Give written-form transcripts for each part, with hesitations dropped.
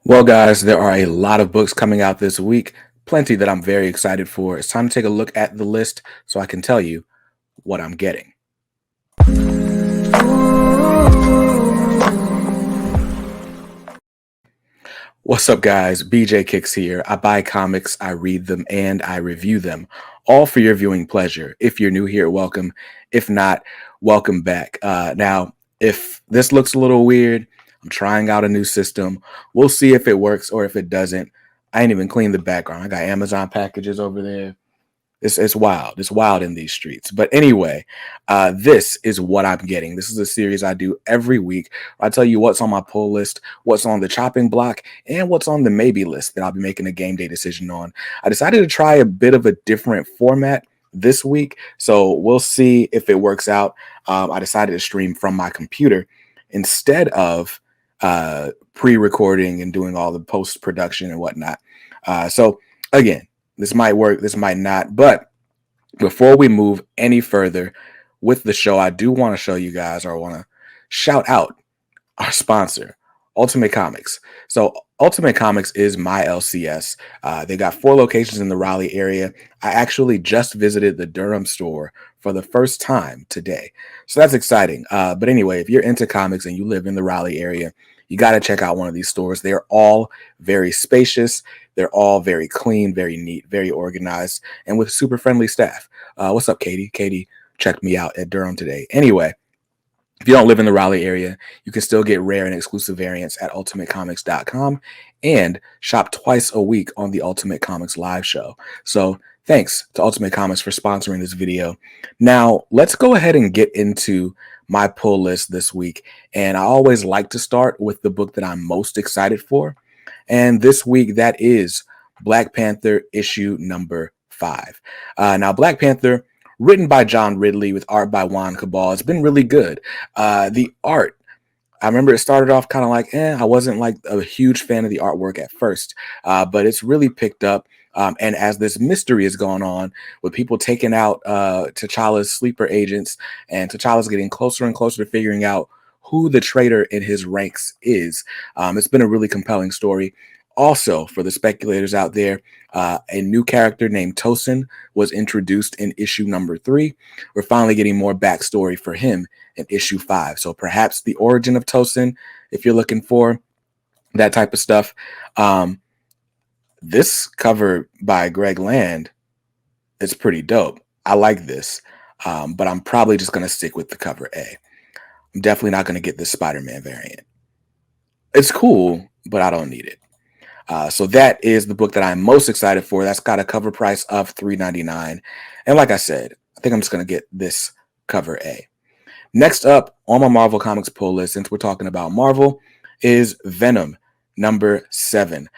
Well, guys, there are a lot of books coming out this week, plenty that I'm very excited for. It's time to take a look at the list so I can tell you what I'm getting. What's up, guys? BJ Kicks here. I buy comics, I read them, and I review them, all for your viewing pleasure. If you're new here, welcome. If not, welcome back. Now, if this looks a little weird, I'm trying out a new system. We'll see if it works or if it doesn't. I ain't even cleaned the background. I got Amazon packages over there. It's wild. It's wild in these streets. But anyway, this is what I'm getting. This is a series I do every week. I tell you what's on my pull list, what's on the chopping block, and what's on the maybe list that I'll be making a game day decision on. I decided to try a bit of a different format this week, so we'll see if it works out. I decided to stream from my computer instead of pre-recording and doing all the post-production and whatnot. So again, this might work, this might not. But before we move any further with the show, I do want to show you guys, or I want to shout out our sponsor, Ultimate Comics. So Ultimate Comics is my LCS. They got 4 locations in the Raleigh area. I actually just visited the Durham store for the first time today. So that's exciting. But anyway, if you're into comics and you live in the Raleigh area, you got to check out one of these stores. They're all very spacious. They're all very clean, very neat, very organized, and with super friendly staff. What's up, Katie? Katie checked me out at Durham today. Anyway, if you don't live in the Raleigh area, you can still get rare and exclusive variants at ultimatecomics.com and shop twice a week on the Ultimate Comics live show. So thanks to Ultimate Comics for sponsoring this video. Now, let's go ahead and get into my pull list this week. And I always like to start with the book that I'm most excited for. And this week, that is Black Panther issue number 5. Now, Black Panther, written by John Ridley with art by Juan Cabal, it's been really good. The art, I remember it started off kind of like, I wasn't like a huge fan of the artwork at first, but it's really picked up. And as this mystery has gone on with people taking out T'Challa's sleeper agents, and T'Challa's getting closer and closer to figuring out who the traitor in his ranks is, it's been a really compelling story. Also, for the speculators out there, a new character named Tosin was introduced in issue number 3. We're finally getting more backstory for him in issue 5. So perhaps the origin of Tosin, if you're looking for that type of stuff. This cover by Greg Land is pretty dope. I like this, but I'm probably just going to stick with the cover A. I'm definitely not going to get this Spider-Man variant. It's cool, but I don't need it. So that is the book that I'm most excited for. That's got a cover price of $3.99. And like I said, I think I'm just going to get this cover A. Next up on my Marvel Comics pull list, since we're talking about Marvel, is Venom number 7.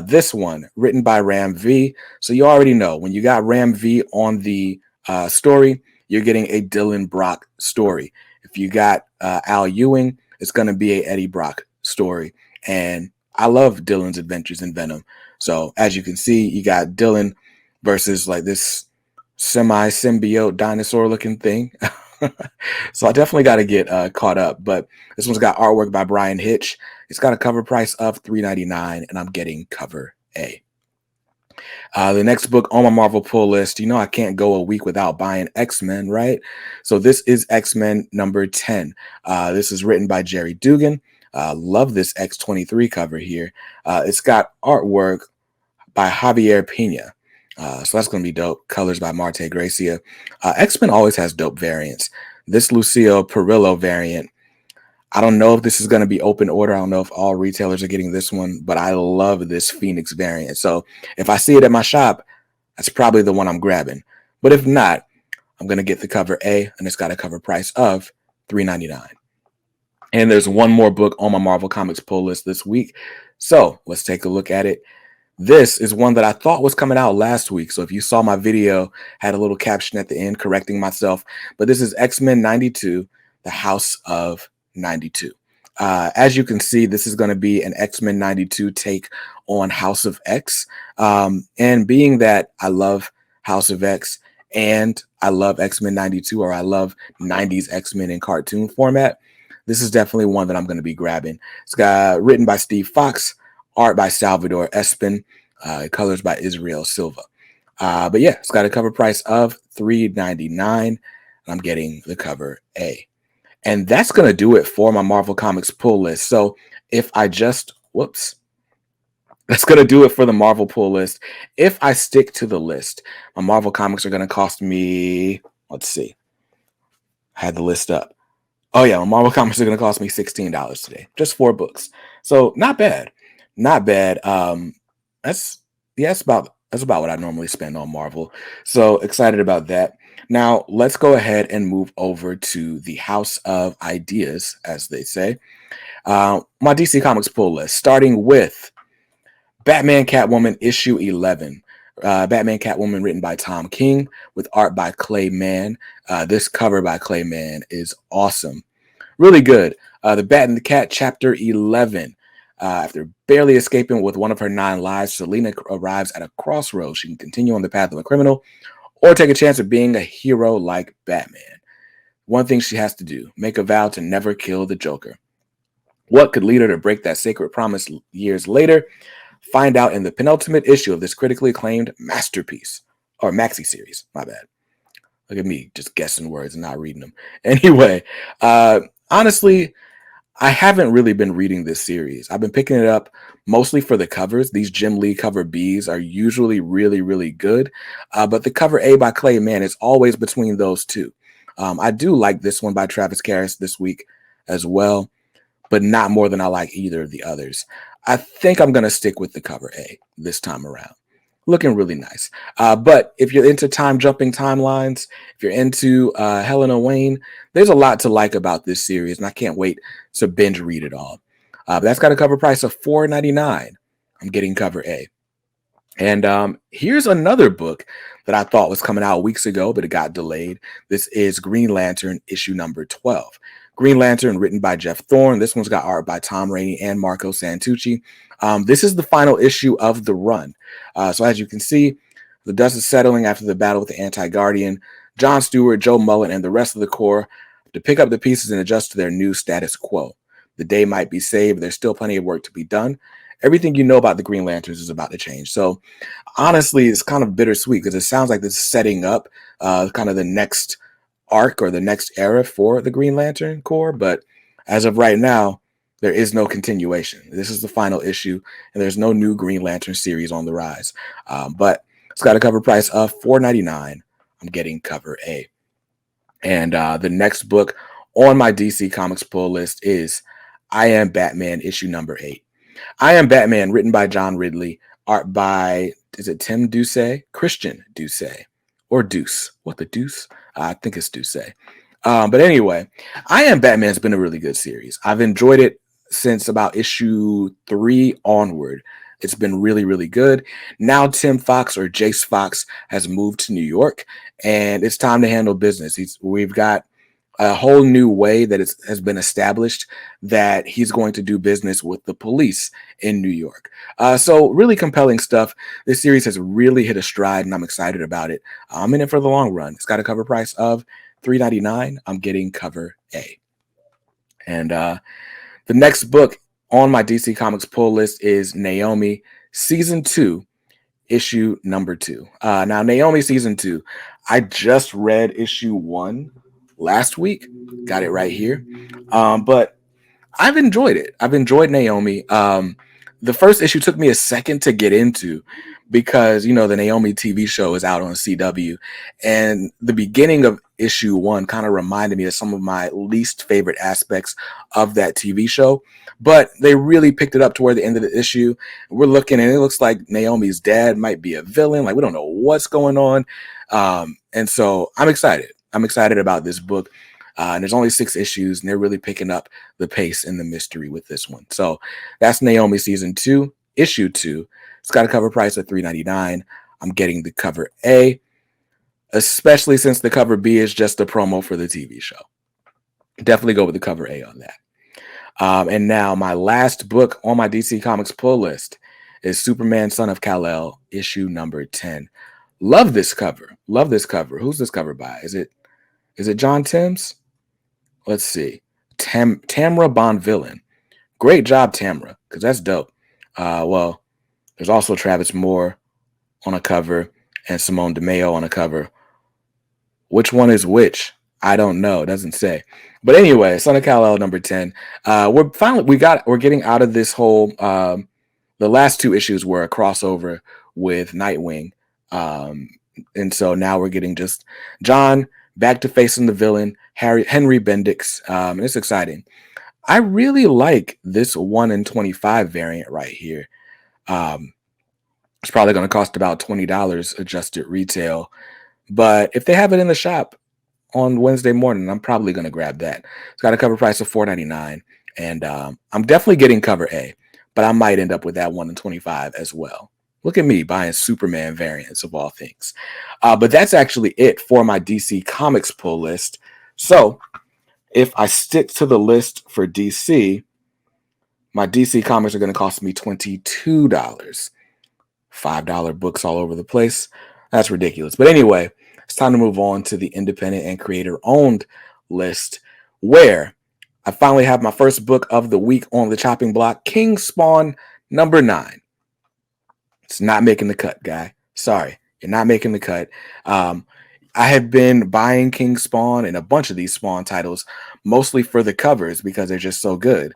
This one written by Ram V. So you already know when you got Ram V on the story, you're getting a Dylan Brock story. If you got Al Ewing, it's going to be a Eddie Brock story. And I love Dylan's adventures in Venom. So as you can see, you got Dylan versus like this semi-symbiote dinosaur looking thing. So I definitely got to get caught up. But this one's got artwork by Brian Hitch. It's got a cover price of $3.99, and I'm getting cover A. The next book on my Marvel pull list, you know I can't go a week without buying X-Men, right? So this is X-Men number 10. This is written by Jerry Dugan. Love this X-23 cover here. It's got artwork by Javier Pina. So that's going to be dope. Colors by Marte Gracia. X-Men always has dope variants. This Lucio Perillo variant, I don't know if this is going to be open order. I don't know if all retailers are getting this one, but I love this Phoenix variant. So if I see it at my shop, that's probably the one I'm grabbing. But if not, I'm going to get the cover A, and it's got a cover price of $3.99. And there's one more book on my Marvel Comics pull list this week. So let's take a look at it. This is one that I thought was coming out last week. So if you saw my video, had a little caption at the end correcting myself. But this is X-Men 92, The House of 92. As you can see, this is going to be an X-Men 92 take on House of X. And being that I love House of X and I love X-Men 92, or I love 90s X-Men in cartoon format, this is definitely one that I'm going to be grabbing. It's got written by Steve Fox, art by Salvador Espin, colors by Israel Silva. But yeah, it's got a cover price of $3.99. I'm getting the cover A. And that's going to do it for my Marvel Comics pull list. So if I just, whoops, that's going to do it for the Marvel pull list. If I stick to the list, my Marvel Comics are going to cost me, let's see, I had the list up. Oh yeah, my Marvel Comics are going to cost me $16 today. Just 4 books. So not bad. Not bad. That's, yeah, that's about what I normally spend on Marvel. So excited about that. Now let's go ahead and move over to the House of Ideas, as they say. My DC Comics pull list, starting with Batman Catwoman issue 11. Batman Catwoman written by Tom King with art by Clay Mann. This cover by Clay Mann is awesome. Really good. The Bat and the Cat chapter 11. After barely escaping with one of her 9 lives, Selina arrives at a crossroads. She can continue on the path of a criminal or take a chance of being a hero like Batman. One thing she has to do, make a vow to never kill the Joker. What could lead her to break that sacred promise years later? Find out in the penultimate issue of this critically acclaimed masterpiece, or maxi series. My bad. Look at me just guessing words and not reading them. Anyway, honestly, I haven't really been reading this series. I've been picking it up mostly for the covers. These Jim Lee cover Bs are usually really, really good. But the cover A by Clay Mann is always between those two. I do like this one by Travis Karras this week as well, but not more than I like either of the others. I think I'm going to stick with the cover A this time around. Looking really nice. But if you're into time jumping timelines, if you're into Helena Wayne, there's a lot to like about this series, and I can't wait to binge read it all. But that's got a cover price of $4.99. I'm getting cover A. And here's another book that I thought was coming out weeks ago, but it got delayed. This is Green Lantern issue number 12. Green Lantern, written by Jeff Thorne. This one's got art by Tom Rainey and Marco Santucci. This is the final issue of the run. So as you can see, the dust is settling after the battle with the Anti-Guardian. John Stewart, Joe Mullen, and the rest of the Corps have to pick up the pieces and adjust to their new status quo. The day might be saved, but there's still plenty of work to be done. Everything you know about the Green Lanterns is about to change. So honestly, it's kind of bittersweet because it sounds like this is setting up kind of the next arc or the next era for the Green Lantern Corps. But as of right now, there is no continuation. This is the final issue, and there's no new Green Lantern series on the rise. But it's got a cover price of $4.99. I'm getting cover A. And the next book on my DC Comics pull list is I Am Batman issue number 8. I Am Batman, written by John Ridley, art by, is it Tim Doucet? Christian Doucet. Or Deuce. What the deuce? I think it's Doucet. But anyway, I Am Batman has been a really good series. I've enjoyed it since about issue 3 onward. It's been really, really good. Now Tim Fox, or Jace Fox, has moved to New York, and it's time to handle business. We've got a whole new way that has been established that he's going to do business with the police in New York. So really compelling stuff. This series has really hit a stride, and I'm excited about it. I'm in it for the long run. It's got a cover price of $3.99. I'm getting cover A. And the next book on my DC Comics pull list is Naomi Season 2, issue number 2. Now, Naomi Season 2, I just read issue 1 last week. Got it right here. But I've enjoyed it. I've enjoyed Naomi. The first issue took me a second to get into because, you know, the Naomi TV show is out on CW. And the beginning of issue 1 kind of reminded me of some of my least favorite aspects of that TV show. But they really picked it up toward the end of the issue. We're looking, and it looks like Naomi's dad might be a villain. Like, we don't know what's going on. And so I'm excited. I'm excited about this book. And there's only 6 issues, and they're really picking up the pace and the mystery with this one. So that's Naomi Season 2, issue 2. It's got a cover price of $3.99. I'm getting the cover A, especially since the cover B is just a promo for the TV show. Definitely go with the cover A on that. And now my last book on my DC Comics pull list is Superman Son of Kal-El, issue number 10. Love this cover. Love this cover. Who's this cover by? Is it John Timms? Let's see. Tamra Bonvillain. Great job, Tamra, because that's dope. Well, there's also Travis Moore on a cover and Simone DeMeo on a cover. Which one is which? I don't know. It doesn't say. But anyway, Son of Kal-El number 10. We're getting out of this whole the last two issues were a crossover with Nightwing. And so now we're getting just John back to facing the villain, Henry Bendix. And it's exciting. I really like this 1 in 25 variant right here. It's probably going to cost about $20 adjusted retail. But if they have it in the shop on Wednesday morning, I'm probably going to grab that. It's got a cover price of $4.99. And I'm definitely getting cover A, but I might end up with that 1 in 25 as well. Look at me buying Superman variants of all things. But that's actually it for my DC Comics pull list. So if I stick to the list for DC, my DC comics are going to cost me $22. $5 books all over the place. That's ridiculous. But anyway, it's time to move on to the independent and creator owned list, where I finally have my first book of the week on the chopping block, King Spawn number 9. It's not making the cut, guy. Sorry, you're not making the cut. I have been buying King Spawn and a bunch of these Spawn titles, mostly for the covers because they're just so good.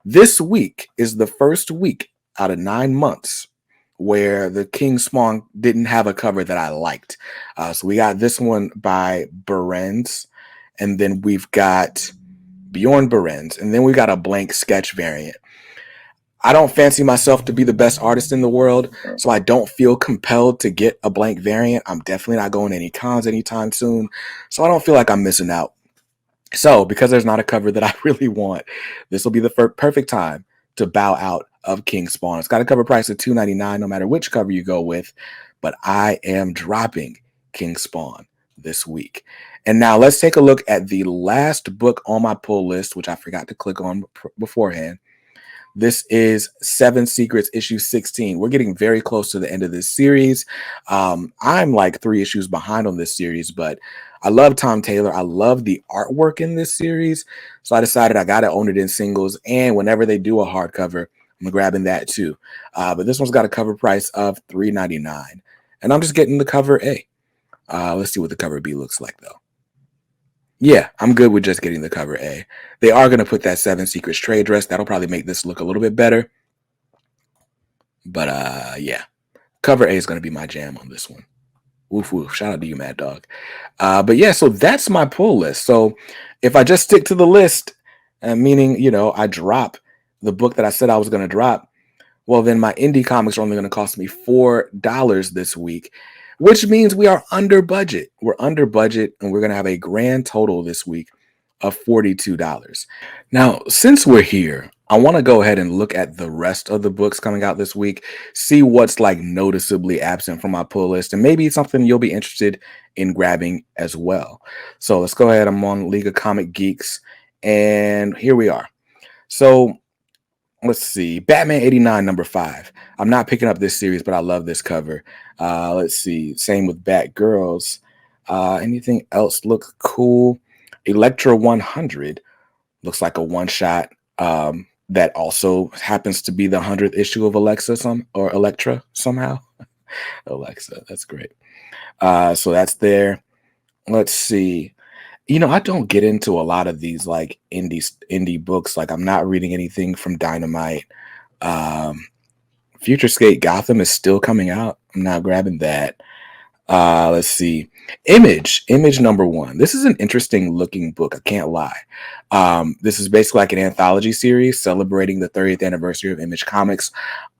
This week is the first week out of 9 months where the King Spawn didn't have a cover that I liked. So we got this one by Behrens, and then we've got Bjorn Behrens, and then we got a blank sketch variant. I don't fancy myself to be the best artist in the world, so I don't feel compelled to get a blank variant. I'm definitely not going to any cons anytime soon, so I don't feel like I'm missing out. So because there's not a cover that I really want, this will be the perfect time to bow out of King Spawn. It's got a cover price of $2.99 no matter which cover you go with, but I am dropping King Spawn this week. And now let's take a look at the last book on my pull list, which I forgot to click on beforehand. This is 7 Secrets, issue 16. We're getting very close to the end of this series. I'm like 3 issues behind on this series, but I love Tom Taylor. I love the artwork in this series. So I decided I got to own it in singles. And whenever they do a hardcover, I'm grabbing that too. But this one's got a cover price of $3.99. And I'm just getting the cover A. Let's see what the cover B looks like, though. Yeah, I'm good with just getting the cover A. They are going to put that 7 Secrets trade dress. That'll probably make this look a little bit better. But yeah, cover A is going to be my jam on this one. Woof woof. Shout out to you, Mad Dog. But yeah, so that's my pull list. So if I just stick to the list, meaning, you know, I drop the book that I said I was going to drop, well, then my indie comics are only going to cost me $4 this week, which means we are under budget. We're under budget, and we're going to have a grand total this week of $42. Now, since we're here, I want to go ahead and look at the rest of the books coming out this week, see what's like noticeably absent from my pull list, and maybe it's something you'll be interested in grabbing as well. So let's go ahead. I'm on League of Comic Geeks, and here we are. So let's see. Batman 89 number 5. I'm not picking up this series, but I love this cover. Let's see. Same with Batgirls. Anything else look cool? Elektra 100 looks like a one-shot that also happens to be the 100th issue of Elektra somehow. Alexa, that's great. So that's there. Let's see. You know, I don't get into a lot of these like indie books. Like I'm not reading anything from Dynamite. Futurescape Gotham is still coming out. I'm not grabbing that. Let's see. Image number 1. This is an interesting looking book. I can't lie. This is basically like an anthology series celebrating the 30th anniversary of Image Comics.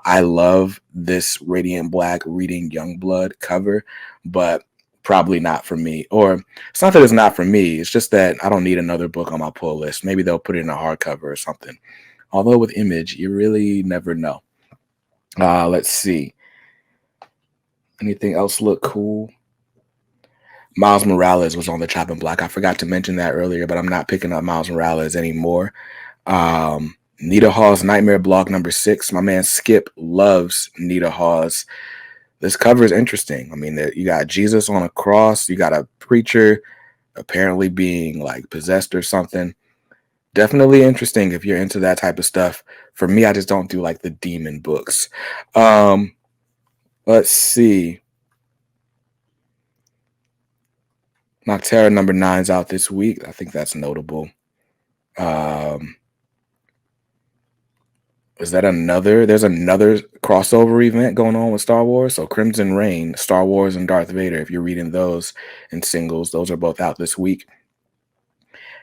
I love this Radiant Black reading Youngblood cover, but probably not for me. Or it's not that it's not for me. It's just that I don't need another book on my pull list. Maybe they'll put it in a hardcover or something. Although with Image, you really never know. Let's see. Anything else look cool? Miles Morales was on the chopping block. I forgot to mention that earlier, but I'm not picking up Miles Morales anymore. Nita Hawes Nightmare Blog number 6. My man Skip loves Nita Hawes. This cover is interesting. I mean, you got Jesus on a cross. You got a preacher apparently being like possessed or something. Definitely interesting if you're into that type of stuff. For me, I just don't do like the demon books. Um, let's see. Noctera #9's out this week. I think that's notable. Um, is that another? There's another crossover event going on with Star Wars. So Crimson Reign, Star Wars, and Darth Vader. If you're reading those in singles, those are both out this week.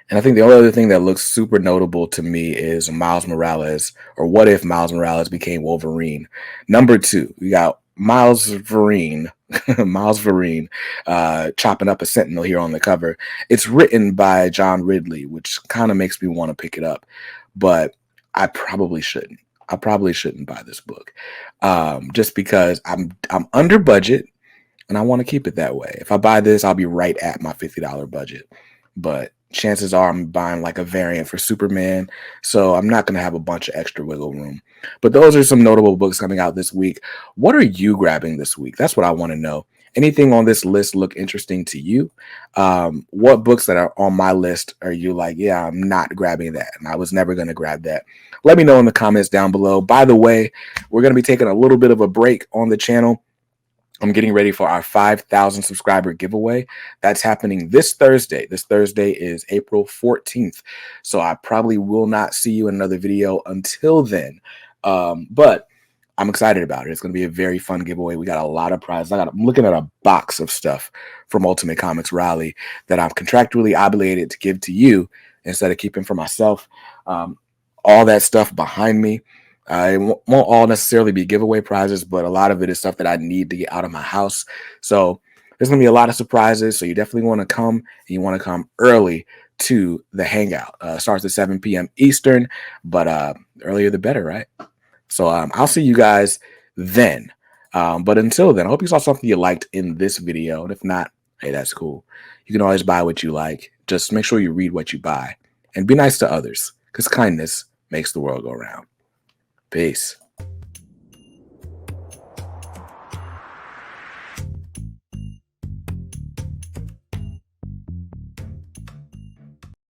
And I think the only other thing that looks super notable to me is Miles Morales, or what if Miles Morales became Wolverine? #2, we got Miles Vereen, Miles Vereen, chopping up a Sentinel here on the cover. It's written by John Ridley, which kind of makes me want to pick it up, but I probably shouldn't. I probably shouldn't buy this book, just because I'm under budget and I want to keep it that way. If I buy this, I'll be right at my $50 budget. But chances are I'm buying like a variant for Superman, so I'm not going to have a bunch of extra wiggle room. But those are some notable books coming out this week. What are you grabbing this week? That's what I want to know. Anything on this list look interesting to you? What books that are on my list are you like, yeah, I'm not grabbing that, and I was never going to grab that? Let me know in the comments down below. By the way, we're going to be taking a little bit of a break on the channel. I'm getting ready for our 5,000 subscriber giveaway. That's happening this Thursday. This Thursday is April 14th. So I probably will not see you in another video until then. But I'm excited about it. It's going to be a very fun giveaway. We got a lot of prizes. I'm looking at a box of stuff from Ultimate Comics Raleigh that I'm contractually obligated to give to you instead of keeping for myself. All that stuff behind me. It won't all necessarily be giveaway prizes, but a lot of it is stuff that I need to get out of my house. So there's going to be a lot of surprises. So you definitely want to come, and you want to come early to the hangout. Starts at 7 p.m. Eastern, but earlier the better, right? So I'll see you guys then. But until then, I hope you saw something you liked in this video. And if not, hey, that's cool. You can always buy what you like. Just make sure you read what you buy and be nice to others, because kindness makes the world go round. Peace.